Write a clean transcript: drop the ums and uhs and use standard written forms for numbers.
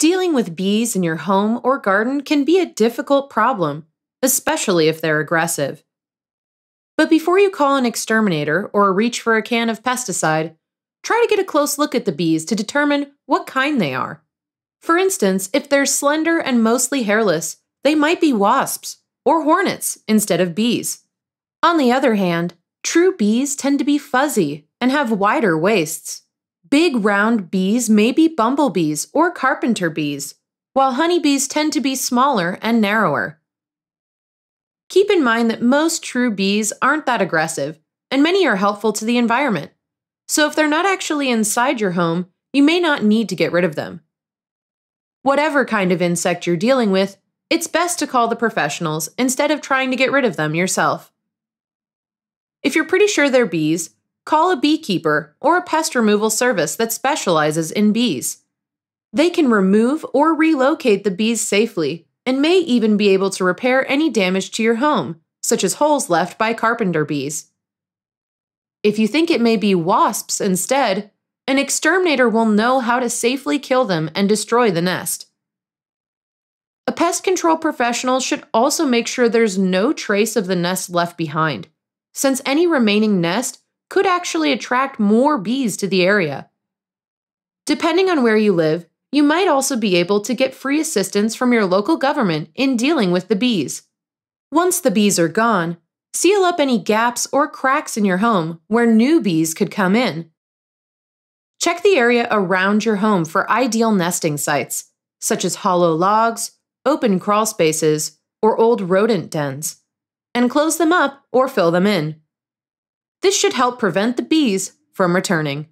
Dealing with bees in your home or garden can be a difficult problem, especially if they're aggressive. But before you call an exterminator or reach for a can of pesticide, try to get a close look at the bees to determine what kind they are. For instance, if they're slender and mostly hairless, they might be wasps or hornets instead of bees. On the other hand, true bees tend to be fuzzy and have wider waists. Big round bees may be bumblebees or carpenter bees, while honeybees tend to be smaller and narrower. Keep in mind that most true bees aren't that aggressive, and many are helpful to the environment. So if they're not actually inside your home, you may not need to get rid of them. Whatever kind of insect you're dealing with, it's best to call the professionals instead of trying to get rid of them yourself. If you're pretty sure they're bees, call a beekeeper or a pest removal service that specializes in bees. They can remove or relocate the bees safely and may even be able to repair any damage to your home, such as holes left by carpenter bees. If you think it may be wasps instead, an exterminator will know how to safely kill them and destroy the nest. A pest control professional should also make sure there's no trace of the nest left behind, since any remaining nest could actually attract more bees to the area. Depending on where you live, you might also be able to get free assistance from your local government in dealing with the bees. Once the bees are gone, seal up any gaps or cracks in your home where new bees could come in. Check the area around your home for ideal nesting sites, such as hollow logs, open crawl spaces, or old rodent dens, and close them up or fill them in. This should help prevent the bees from returning.